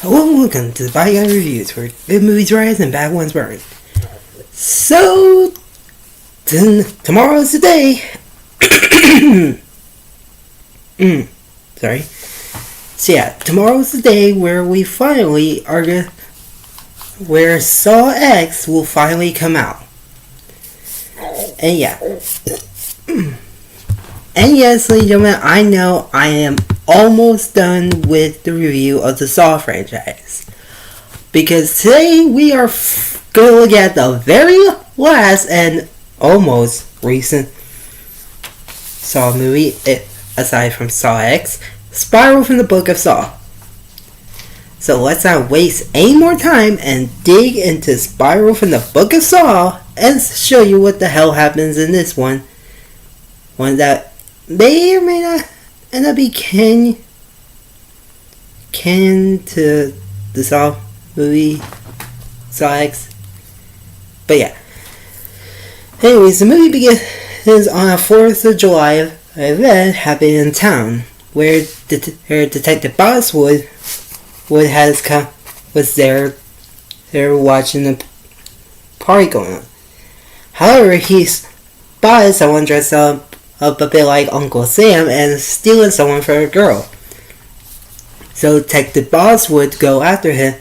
Hello and welcome to the Bygone Reviews, where good movies rise and bad ones burn. So, tomorrow's the day. Sorry. So yeah, tomorrow's the day where we finally are where Saw X will finally come out. And yeah. And yes, ladies and gentlemen, I know I am almost done with the review of the Saw franchise. Because today we are going to look at the very last and almost recent Saw movie, aside from Saw X, Spiral from the Book of Saw. So let's not waste any more time and dig into Spiral from the Book of Saw and show you what the hell happens in this one. One that may or may not end up being canon to the Saw movie, Saw X. But yeah. Anyways, the movie begins on a 4th of July event happening in town, where Detective Boswood was there watching the party going on. However, he spotted someone dressed up a bit like Uncle Sam and stealing someone for a girl. So Detective Boss would go after him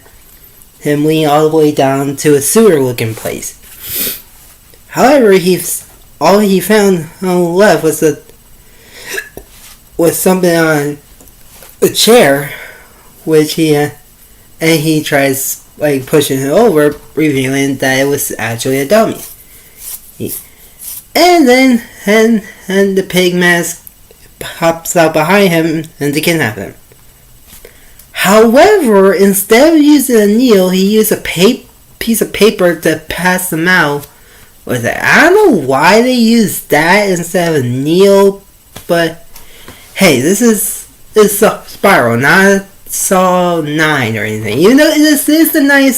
leading all the way down to a sewer-looking place. However, all he found left was something on a chair, which he tries pushing it over, revealing that it was actually a dummy. And then the pig mask pops out behind him and to kidnap him. However, instead of using a needle, he used a piece of paper to pass them out. I don't know why they used that instead of a needle, but hey, this is Spiral, not Saw 9 or anything. Even though this is the ninth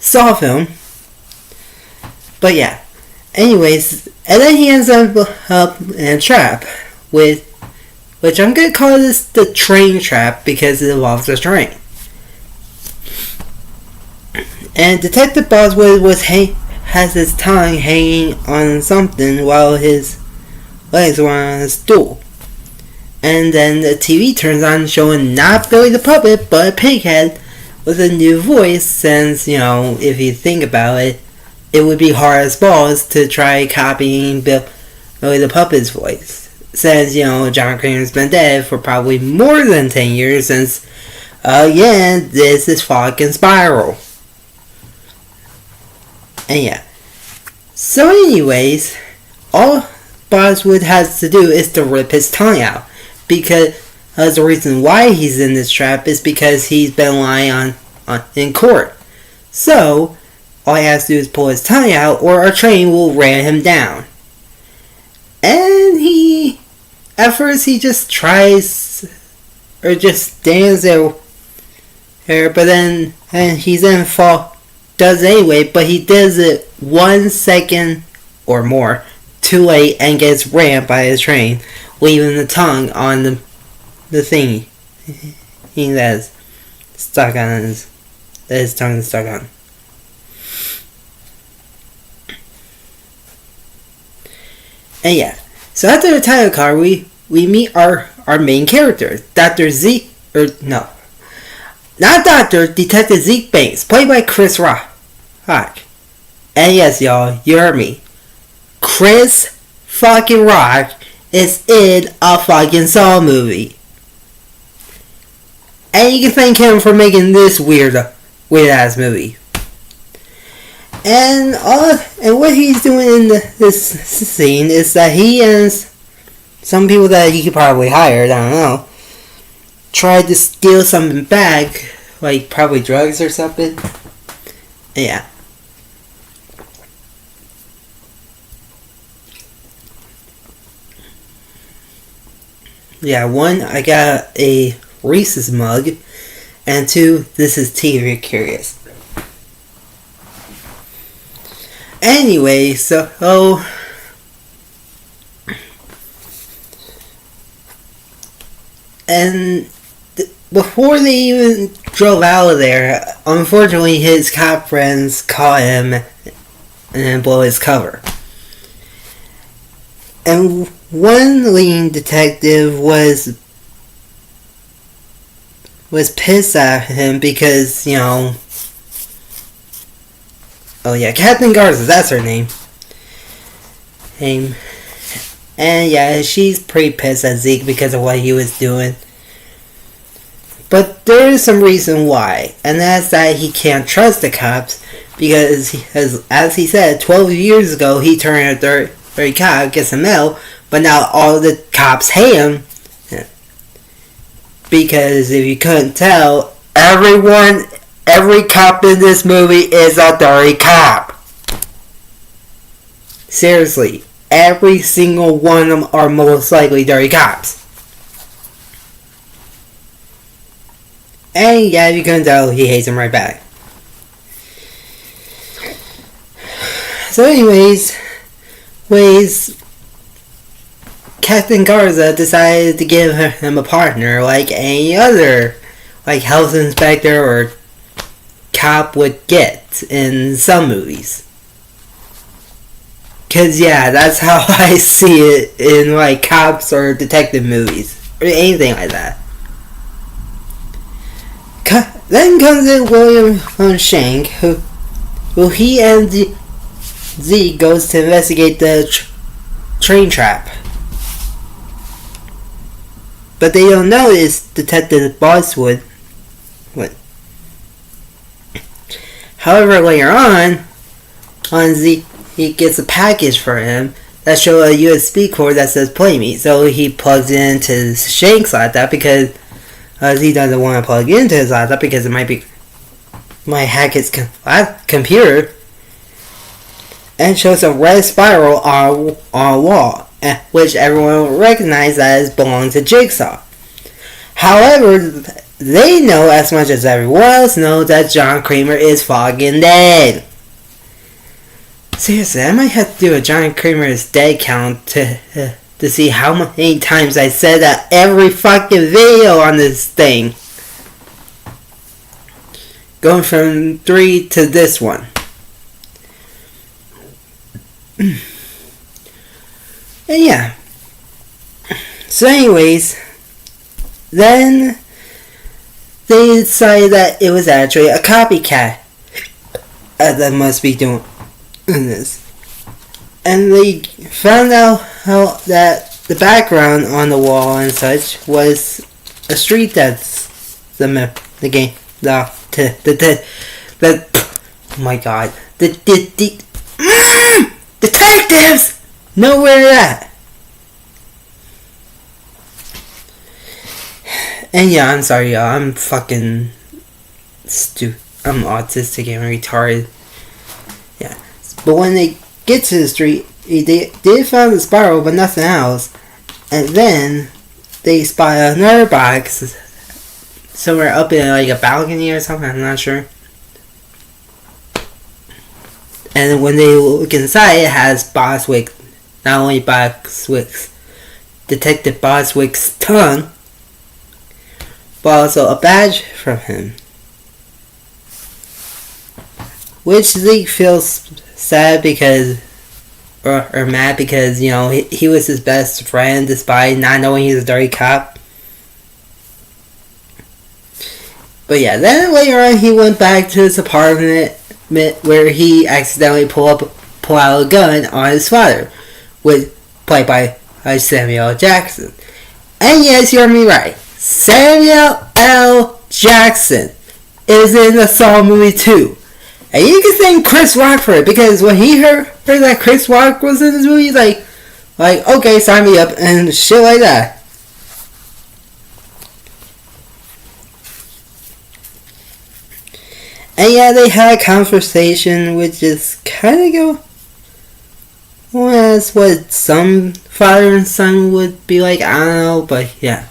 Saw film. But yeah. Anyways, and then he ends up in a trap which I'm gonna call this the train trap because it involves a train. And Detective Boswood has his tongue hanging on something while his legs were on a stool. And then the TV turns on showing not Billy the Puppet, but a pig head with a new voice, since, if you think about it, it would be hard as balls to try copying Billy the Puppet's voice. Since, John Kramer's been dead for probably more than 10 years since, again, this is fucking Spiral. And yeah. So anyways, all Boswood has to do is to rip his tongue out. Because the reason why he's in this trap is because he's been lying in court. So, all he has to do is pull his tongue out, or our train will ram him down. And at first he just tries, or just stands there, but then does anyway, but he does it 1 second or more too late and gets rammed by his train, leaving the tongue on the thingy that's stuck on his tongue is stuck on. And yeah, so after the title card, we meet our main character, Dr. Zeke, not Doctor, Detective Zeke Banks, played by Chris Rock. And yes, y'all, you heard me. Chris fucking Rock is in a fucking Saw movie. And you can thank him for making this weird ass movie. And what he's doing in this scene is that he and some people that he could probably hire, I don't know, tried to steal something back, like probably drugs or something. Yeah. Yeah, 1, I got a Reese's mug, and 2, this is tea if you're curious. Anyway, so and before they even drove out of there, unfortunately his cop friends caught him and blow his cover. And one leading detective was pissed at him because, oh yeah, Captain Garza, that's her name. And yeah, she's pretty pissed at Zeke because of what he was doing. But there is some reason why, and that's that he can't trust the cops because, as he said, 12 years ago he turned a dirty cop, gets a medal, but now all the cops hate him because if you couldn't tell, every cop in this movie is a dirty cop. Seriously, every single one of them are most likely dirty cops. And yeah, if you couldn't tell, he hates him right back. So anyways, Captain Garza decided to give him a partner like any other health inspector or cop would get in some movies. Cause yeah, that's how I see it in cops or detective movies or anything like that. Then comes in William von Schenk, who he and Z goes to investigate the train trap. But they don't know it's Detective Boswood. However, later on Z, he gets a package for him that shows a USB cord that says Play Me. So he plugs it into Shank's laptop because he doesn't want to plug into his laptop because it might hack his computer, and shows a red spiral on a wall, which everyone will recognize as belongs to Jigsaw. However, they know as much as everyone else knows that John Kramer is fucking dead. Seriously, I might have to do a John Kramer is dead count to see how many times I said that every fucking video on this thing. Going from 3 to this one. And yeah. So anyways, then they decided that it was actually a copycat that must be doing this. And they found out how that the background on the wall and such was a street that's the game. Oh my god. Detectives know where they're at. And yeah, I'm sorry y'all, I'm fucking stupid. I'm autistic and retarded. Yeah. But when they get to the street, they did find the spiral, but nothing else. And then they spot another box somewhere up in a balcony or something. I'm not sure. And when they look inside, it has Boswick, not only Boswick's Detective Boswick's tongue, but also a badge from him. Which Zeke feels sad because, or mad because, he was his best friend despite not knowing he's a dirty cop. But yeah, then later on he went back to his apartment where he accidentally pulled out a gun on his father, played by Samuel L. Jackson. And yes, you heard me right. Samuel L. Jackson is in the Saw movie too. And you can thank Chris Rock for it, because when he heard that Chris Rock was in this movie, he's like, okay, sign me up, and shit like that. And yeah, they had a conversation which is kind of as what some father and son would be like, I don't know, but yeah.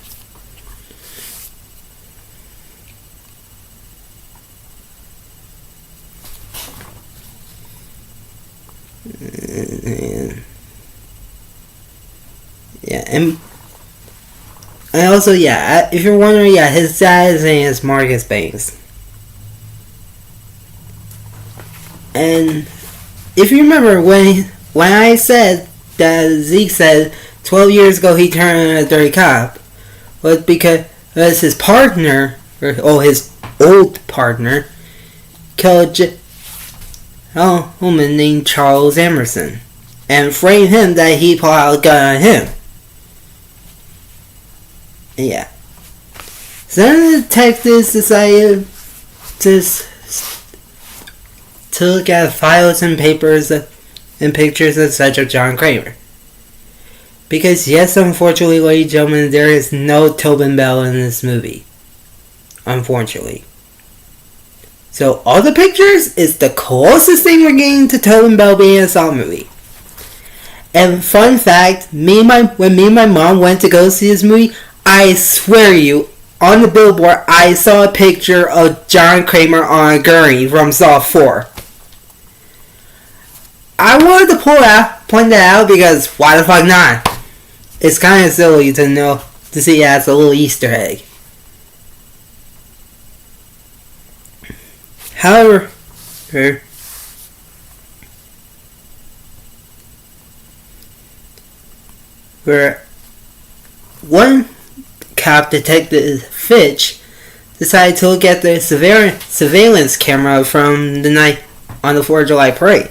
Yeah, and And also, yeah, if you're wondering, yeah, his dad's name is Marcus Banks. And if you remember when I said that Zeke said 12 years ago he turned a dirty cop, was because his partner, or his old partner, killed a woman named Charles Emerson and framed him that he pulled out a gun on him. Yeah. So then the detectives decided to look at files and papers and pictures and such of John Kramer. Because yes, unfortunately, ladies and gentlemen, there is no Tobin Bell in this movie. Unfortunately. So all the pictures is the closest thing we're getting to Tobin Bell being in a Saw movie. And fun fact, when me and my mom went to go see this movie, I swear to you, on the billboard, I saw a picture of John Kramer on a gurney from Saw 4. I wanted to point that out because why the fuck not? It's kind of silly to see it as a little Easter egg. However, one cop, Detective Fitch, decided to look at the surveillance camera from the night on the 4th of July parade.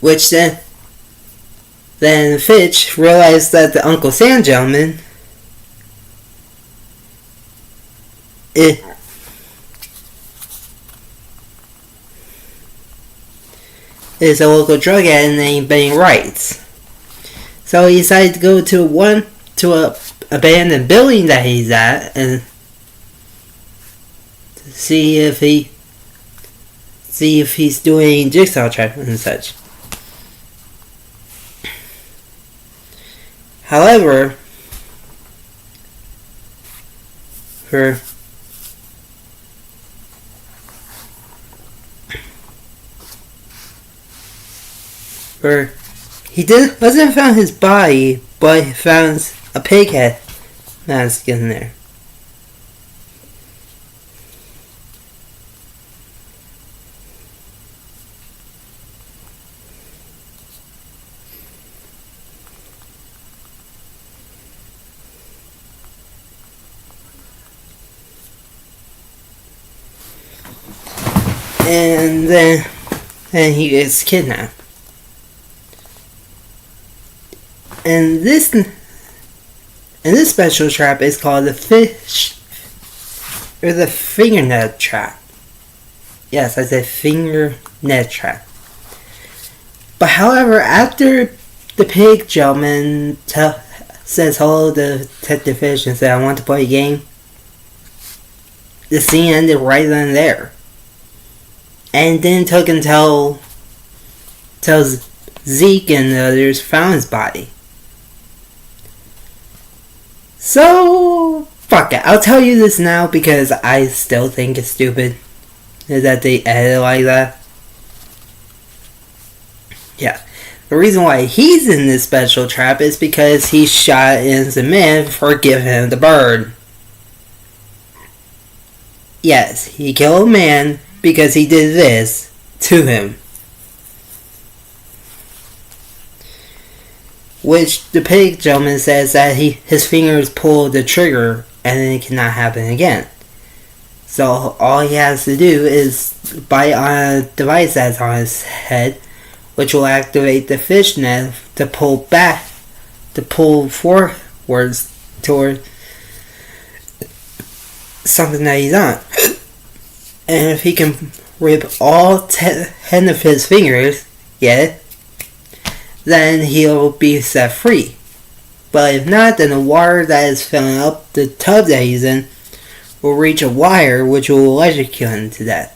Which then Fitch realized that the Uncle Sam gentleman is a local drug addict named Ben Wright. So he decided to go to a abandoned building that he's at and see if he's doing jigsaw trap and such. However, he wasn't found his body, but he found a pig head mask in there. And then he gets kidnapped. And this special trap is called the fingernet trap. Yes, I said fingernet trap. But however, after the pig gentleman says hello to Detective Fish and said, "I want to play a game," the scene ended right then and there. And then took until Zeke and the others found his body. So, fuck it. I'll tell you this now because I still think it's stupid that they edited like that. Yeah. The reason why he's in this special trap is because he shot an innocent man for giving him the bird. Yes, he killed a man because he did this to him. Which the pig gentleman says that his fingers pulled the trigger and then it cannot happen again. So all he has to do is bite on a device that's on his head, which will activate the fishnet to pull forwards toward something that he's on. And if he can rip all 10 of his fingers, then he'll be set free. But if not, then the water that is filling up the tub that he's in will reach a wire which will electrocute him to death.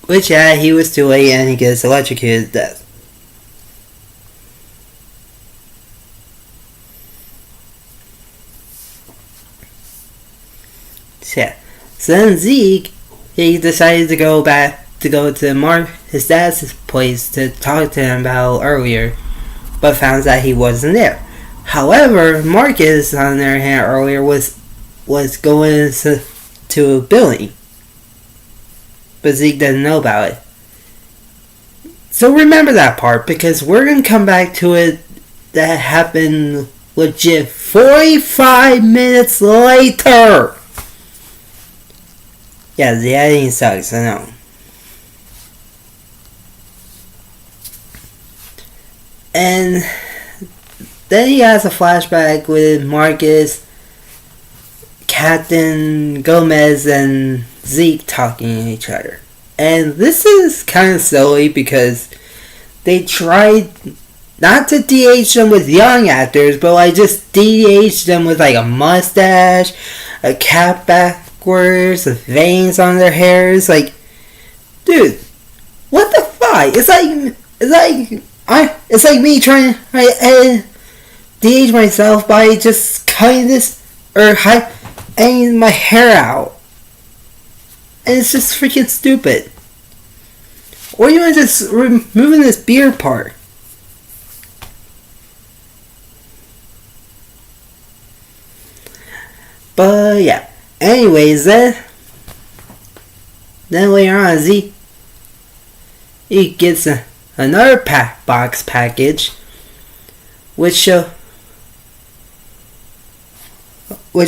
Which, he was too late and he gets electrocuted to death. So then Zeke, he decided to go to his dad's place to talk to him about earlier, but found that he wasn't there. However, Marcus, on the other hand, earlier was going to Billy, but Zeke doesn't know about it. So remember that part, because we're gonna come back to it. That happened legit 45 minutes later. Yeah, the editing sucks, I know. And then he has a flashback with Marcus, Captain Gomez, and Zeke talking to each other. And this is kind of silly because they tried not to de-age them with young actors, but like just de-age them with like a mustache, a cap backwards, with veins on their hairs. Like, dude, what the fuck? It's like me trying to de-age myself by just cutting this or hanging my hair out. And it's just freaking stupid. Or you want to just removing this beard part. But yeah. Anyways, then later on, he gets another box package, which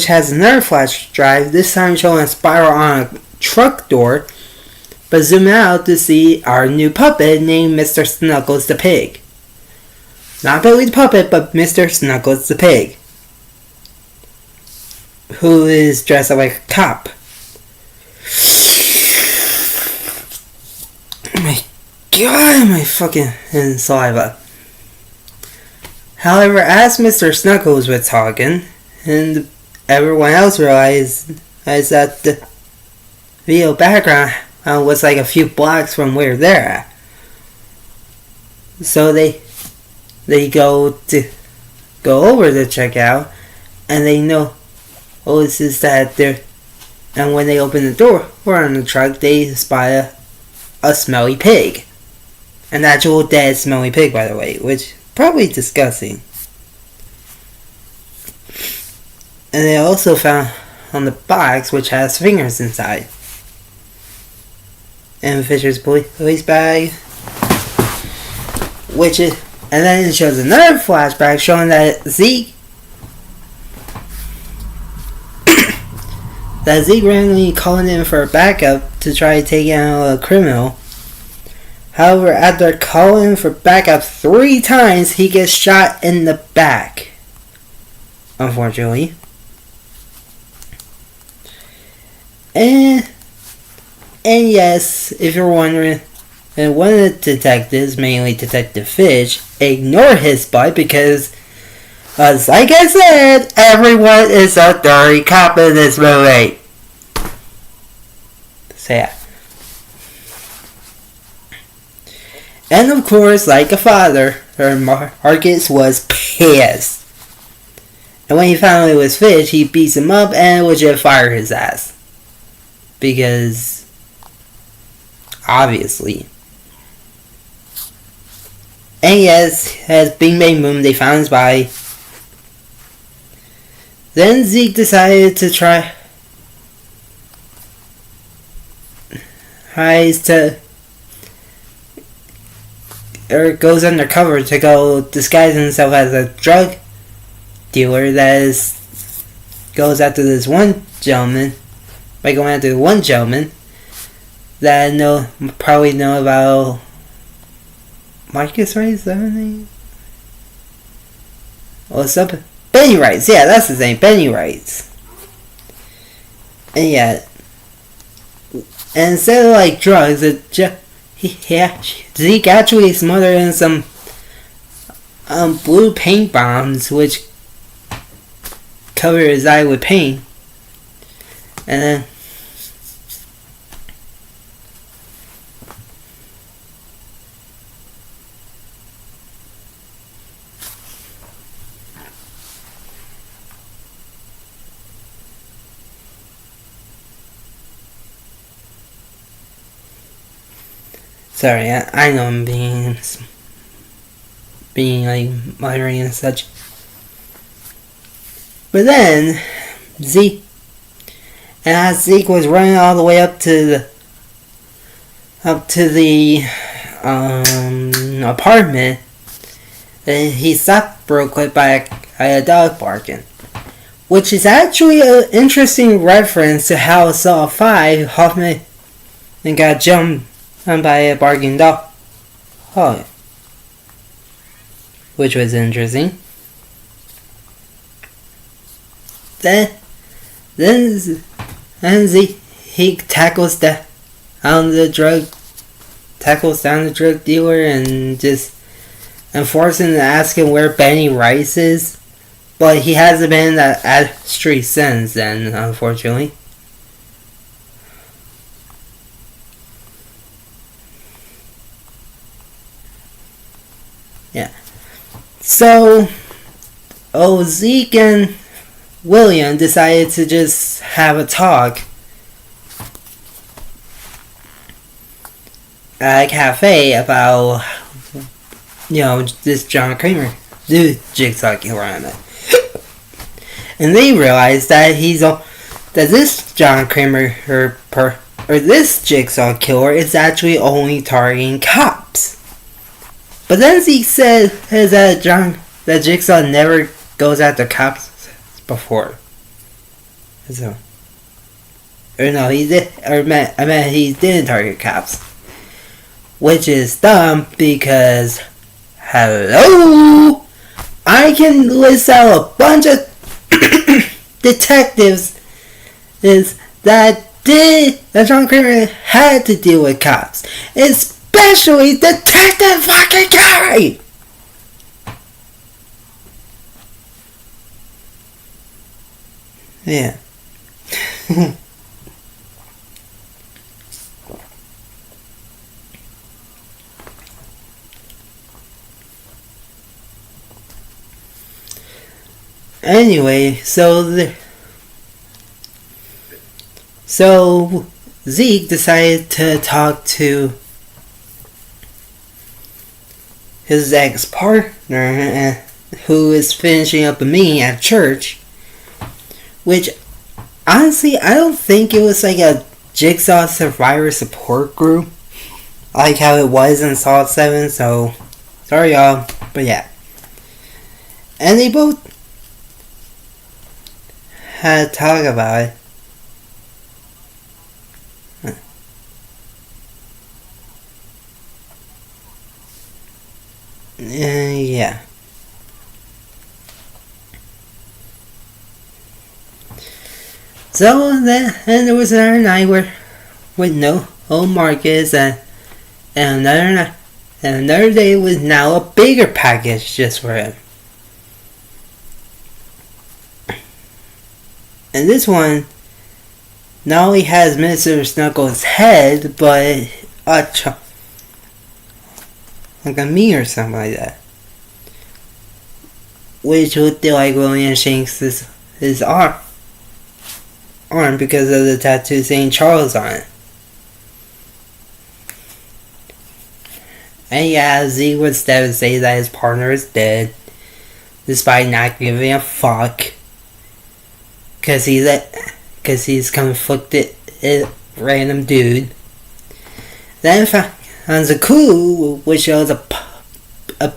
has another flash drive. This time showing a spiral on a truck door. But zoom out to see our new puppet named Mr. Snuggles the Pig. Not Billy the Puppet, but Mr. Snuggles the Pig. Who is dressed up like a cop. Oh my god, my fucking saliva. However, as Mr. Snuggles was talking, and everyone else realized that the video background was like a few blocks from where they're at. So they go over to check out, and they know, oh, this is that they're. And when they open the door or on the truck, they spy a smelly pig, an actual dead smelly pig, by the way, which probably disgusting. And they also found on the box, which has fingers inside. And Fisher's police bag, and then it shows another flashback showing that Zeke randomly calling in for a backup to try to take out a criminal. However, after calling for backup 3 times, he gets shot in the back, unfortunately. And yes, if you're wondering, and one of the detectives, mainly Detective Fish, ignore his butt because, like I said, everyone is a dirty cop in this movie. So yeah. And of course, like a father, Marcus was pissed. And when he found it was Fish, he beats him up and would just fire his ass. Because obviously. And yes, as Bing Bang Boom, they found his body. Then Zeke decided to goes undercover to go disguise himself as a drug dealer goes after this one gentleman. By going after one gentleman that probably know about Marcus, right? Is that his name? Oh, something. Benny Wrights. Yeah, that's his name. Benny Wrights. And yeah. And instead of like drugs, Zeke actually smothered in some blue paint bombs, which covered his eye with paint. And then sorry, I know I'm being like muttering and such. But then Zeke, and as Zeke was running all the way up to the apartment, he stopped real quick by a dog barking, which is actually an interesting reference to how Saw 5 Hoffman got jumped by a barking dog. Oh, which was interesting. Then he tackles down the drug dealer and just forces him to ask him where Benny Rice is. But he hasn't been in that street since then, unfortunately. Yeah. So, Zeke and William decided to just have a talk at a cafe about, this John Kramer, the Jigsaw Killer on it. And they realized that this John Kramer or this Jigsaw Killer is actually only targeting cops. But then Zeke said that Jigsaw never goes after cops before. So, or no, he did. I meant he didn't target cops, which is dumb because, hello, I can list out a bunch of detectives that John Kramer had to deal with cops, especially Detective fucking Gary. Yeah. Anyway, so Zeke decided to talk to his ex-partner, who is finishing up a meeting at church, which, honestly, I don't think it was like a Jigsaw survivor support group, like how it was in Saw 7, so, sorry y'all, but yeah. And they both had to talk about it. Yeah. So then there was another night with no old Marcus and another day was now a bigger package just for him. And this one not only has Mr. Snuggles' head, but like a me or something like that. Which would be like William Shanks' his arm because of the tattoo saying Charles on it. And yeah, Zeke was devastated that his partner is dead, despite not giving a fuck. Cause he's conflicted random dude. Then found Zaku, which shows a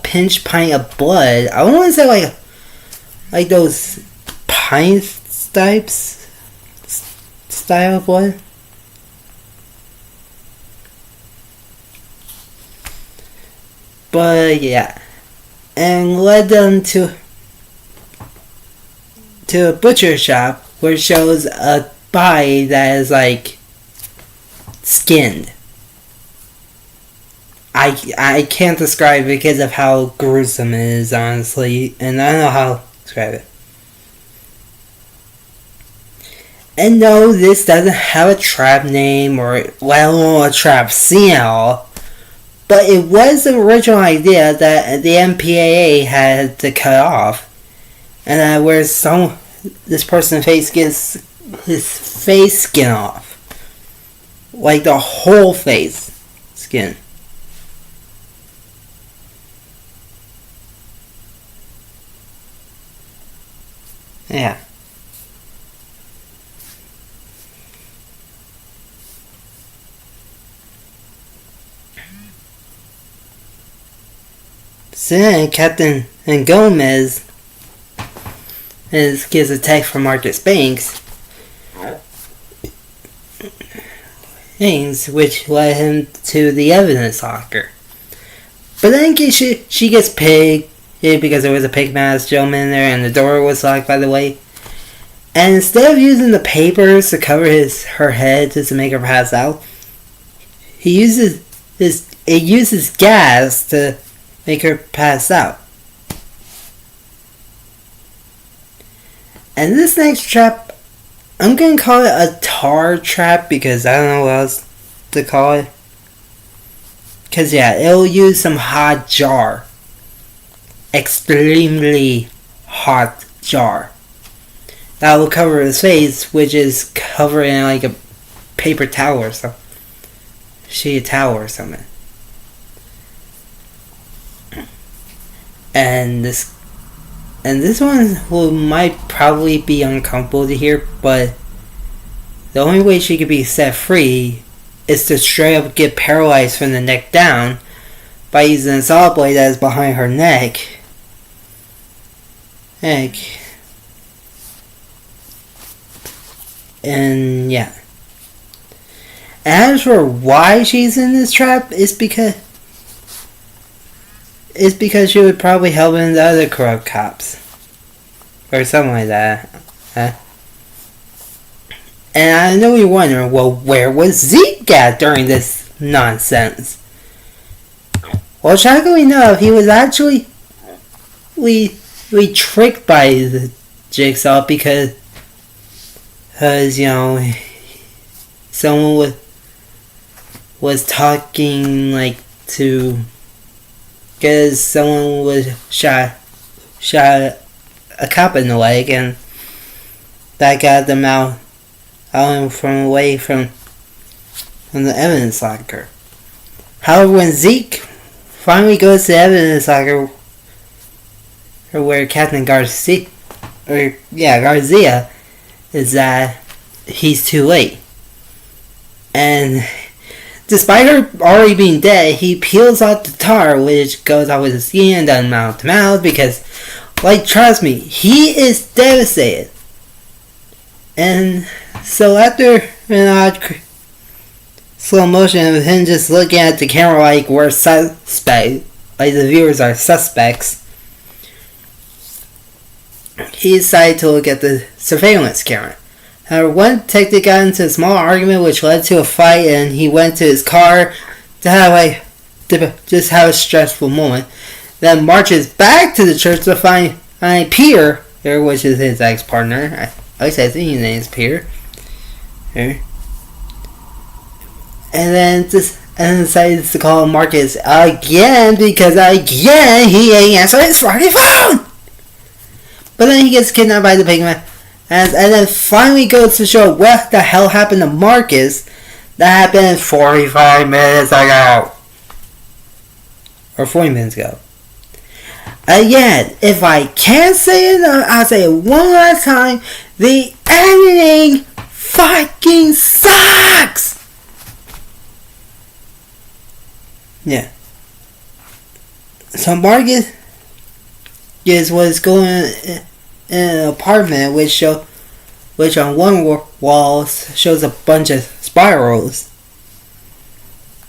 pinch pint of blood. I want to say like those pint stipes style of blood. But yeah, and led them to a butcher shop where it shows a body that is like skinned. I can't describe it because of how gruesome it is, honestly, and I don't know how to describe it. And no, this doesn't have a trap name or a trap scene at all, but it was the original idea that the MPAA had to cut off, and that where this person's face gets his face skin off, like the whole face skin. Yeah. So then Captain and Gomez gets a text from Marcus Banks, which led him to the evidence locker. But then she gets picked because there was a pig-masked gentleman there and the door was locked, by the way. And instead of using the papers to cover her head just to make her pass out, he uses gas to make her pass out. And this next trap, I'm going to call it a tar trap because I don't know what else to call it. Because yeah, it'll use some hot jar. Extremely hot jar. That will cover his face, which is covered in like a paper towel or something. Sheet of towel or something. And this one might probably be uncomfortable to hear, but the only way she could be set free is to straight up get paralyzed from the neck down by using a saw blade that is behind her neck. And yeah. As for why she's in this trap, it's because she would probably help in the other corrupt cops. Or something like that. And I know you're wondering, well, where was Zeke at during this nonsense? Well, shockingly enough, he was actually tricked by the Jigsaw because you know, someone was talking like to, because someone was shot a cop in the leg, and that got them out from away from the evidence locker. However, when Zeke finally goes to the evidence locker, or where Captain Garcia is that he's too late. And despite her already being dead, he peels off the tar, which goes off with his skin and down mouth to mouth, because, like, trust me, he is devastated. And so after an odd slow motion of him just looking at the camera like we're suspect, like the viewers are suspects, he decided to look at the surveillance camera. However, one detective got into a small argument which led to a fight, and he went to his car to just have a stressful moment. Then marches back to the church to find Peter there, which is his ex-partner. I think his name is Peter. Here. And then decides to call Marcus again because again he ain't answering his fucking phone. But then he gets kidnapped by the pigman, and then finally goes to show what the hell happened to Marcus. That happened 45 minutes ago. Or 40 minutes ago. Again, if I can't say it enough, I'll say it one last time. The editing fucking sucks! Yeah. So Marcus was going in an apartment which on one wall shows a bunch of spirals.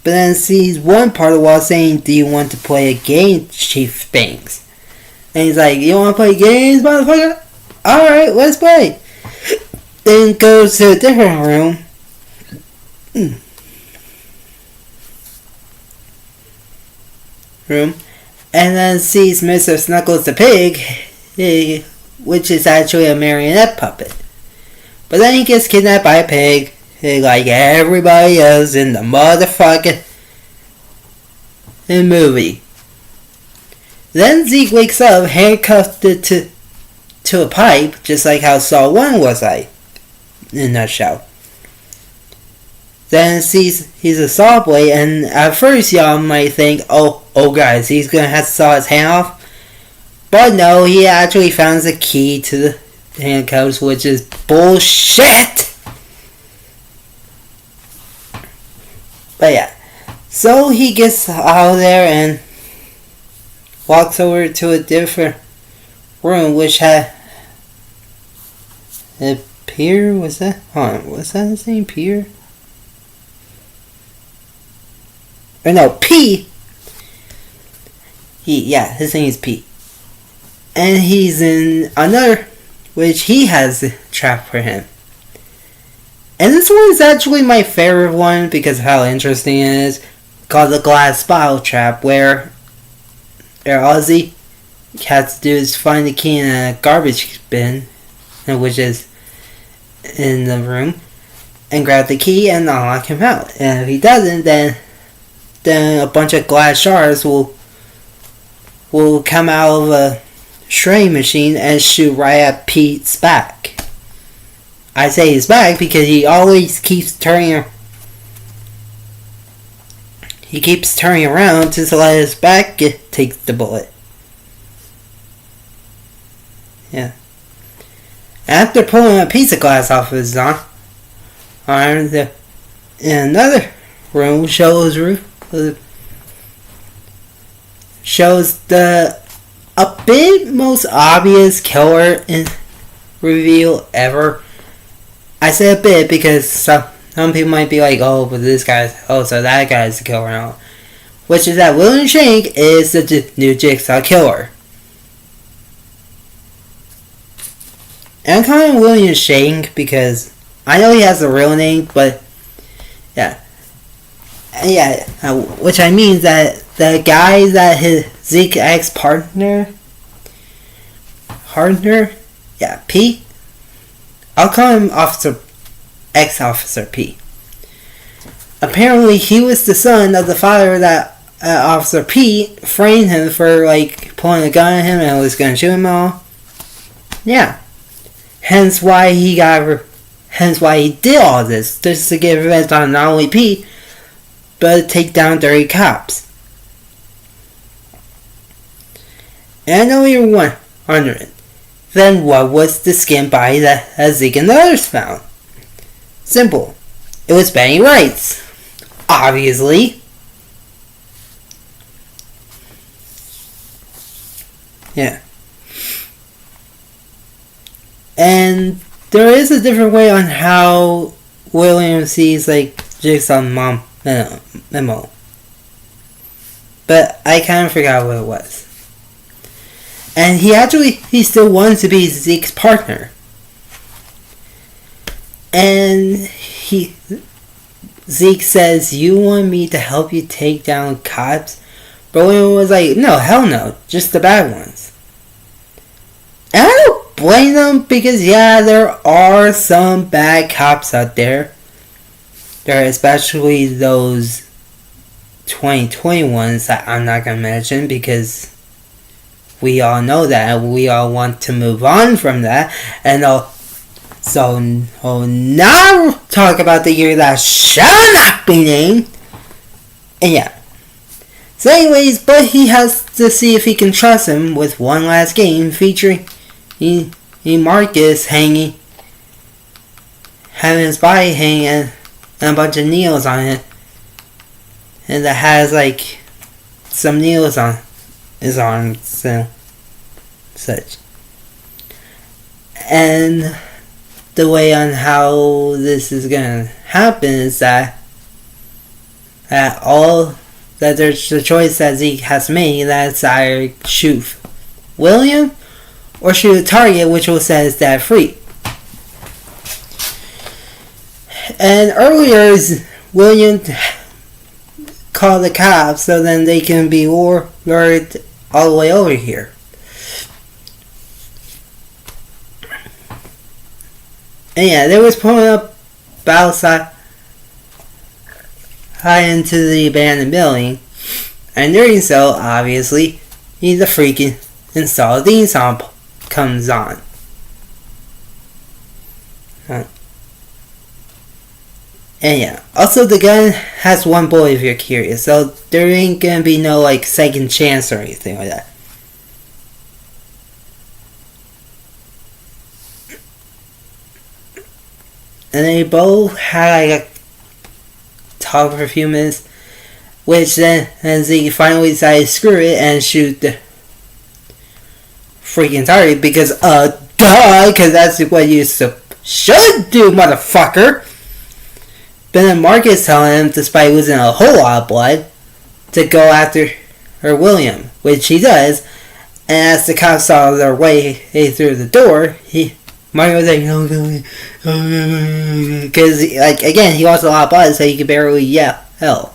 But then sees one part of the wall saying, "Do you want to play a game, Chief Banks?" And he's like, "You want to play games, motherfucker? Alright, let's play." Then goes to a different room. And then sees Mr. Snuggles the pig, which is actually a marionette puppet. But then he gets kidnapped by a pig, like everybody else in the motherfucking movie. Then Zeke wakes up handcuffed to a pipe, just like how Saw 1 was like, in a nutshell. Then sees he's a saw blade, and at first y'all might think, oh guys, he's gonna have to saw his hand off. But no, he actually found the key to handcuffs, which is bullshit. But yeah, so he gets out of there and walks over to a different room, which had a Pierre. Was that? Hold on, was that his name, Pierre? Or no, P. His name is P. And he's in another, which he has a trap for him. And this one is actually my favorite one because of how interesting it is. Called the glass bottle trap, where all he has to do is find the key in a garbage bin, which is in the room, and grab the key and unlock him out. And if he doesn't, then a bunch of glass shards will come out of a shredding machine and shoot right at Pete's back. I say his back because he always keeps turning. He keeps turning around to let his back take the bullet. Yeah. After pulling a piece of glass off of his arm, in another room shows the a bit most obvious killer in reveal ever. I say a bit because some people might be like, oh, but so that guy's the killer now. Which is that William Shank is the new Jigsaw killer. And I'm calling him William Shank because I know he has a real name, but yeah. Which I mean that the guy that his Zeke's ex-partner, P. I'll call him ex-officer P. Apparently, he was the son of the father that Officer P framed him for pulling a gun at him and was going to shoot him all. Yeah. Hence why he did all this, just to get revenge on not only P, but to take down dirty cops. And I know you're wondering, then what was the skin body that Zeke and the others found? Simple. It was Benny Wright's. Obviously. Yeah. And there is a different way on how William sees Jigsaw mom memo. But I kind of forgot what it was. And he still wants to be Zeke's partner. And Zeke says, you want me to help you take down cops? But William was like, no, hell no, just the bad ones. And I don't blame them because there are some bad cops out there. There are especially those 2020 ones that I'm not going to mention because we all know that and we all want to move on from that. And so now talk about the year that shall not be named. And yeah. So anyways, but he has to see if he can trust him with one last game featuring Marcus having his body hanging and a bunch of needles on it. And that has some needles on his arms, so such. And the way on how this is gonna happen is that there's the choice that Zeke has made, that's either shoot William or shoot a target, which will set his dad free. And earlier, William called the cops so then they can be lured all the way over here. And yeah, they was pulling up outside into the abandoned building. And during so, obviously, the freaking install theme song comes on. And yeah, also the gun has one bullet if you're curious, so there ain't gonna be no second chance or anything like that. and they both had like a talk for a few minutes, which then Zeke finally decided to screw it and shoot the freaking target because duh, because that's what you should do, motherfucker. But then Marcus telling him, despite losing a whole lot of blood, to go after her William, which he does. And as the cops saw their way through the door, Mario was like, no, because like again, he lost a lot of blood, so he could barely yell.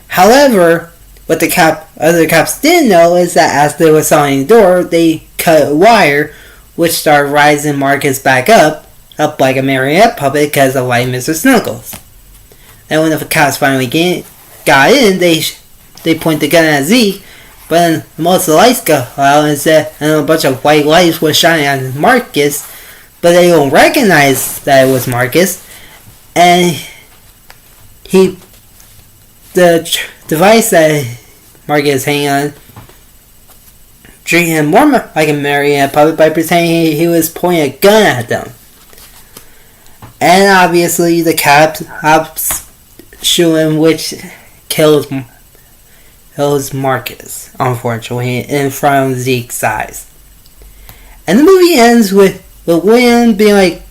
However, what the other cops didn't know is that as they were sounding the door, they cut a wire, which started rising Marcus back up like a marionette puppet because of like Mr. Snuggles. And when the cops finally got in, they point the gun at Zeke, but then most of the lights go out and a bunch of white lights were shining on Marcus, but they don't recognize that it was Marcus, and the device that Marcus hanging on treated him more like a marionette puppet by pretending he was pointing a gun at them. And obviously the cops shoot him, which kills Marcus, unfortunately, in front of Zeke's eyes. And the movie ends with William being like,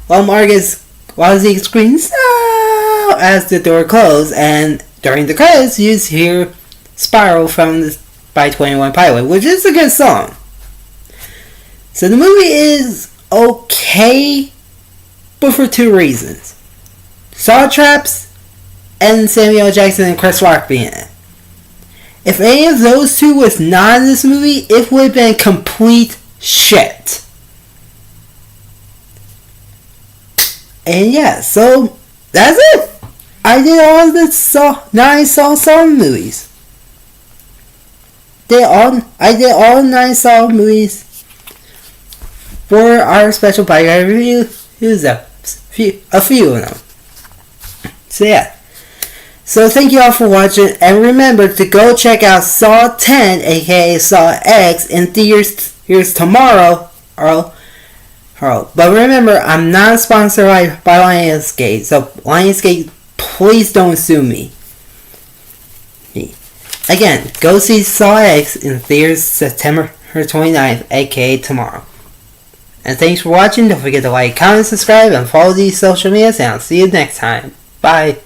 while Zeke screams, "No!" as the door closed, and during the credits, you hear Spiral by 21 Pilot, which is a good song. So the movie is okay, but for two reasons. Saw traps and Samuel L. Jackson and Chris Rock being in it. If any of those two was not in this movie, it would have been complete shit. And yeah, so that's it. I did all the 9 Saw movies. I did all 9 Saw movies for our special podcast review. Here's a few of them. So yeah. So thank you all for watching, and remember to go check out Saw 10, a.k.a. Saw X, in theaters tomorrow. But remember, I'm not sponsored by Lionsgate, so Lionsgate, please don't sue me. Again, go see Saw X in theaters September 29th, a.k.a. tomorrow. And thanks for watching. Don't forget to like, comment, subscribe, and follow these social media, and I'll see you next time. Bye.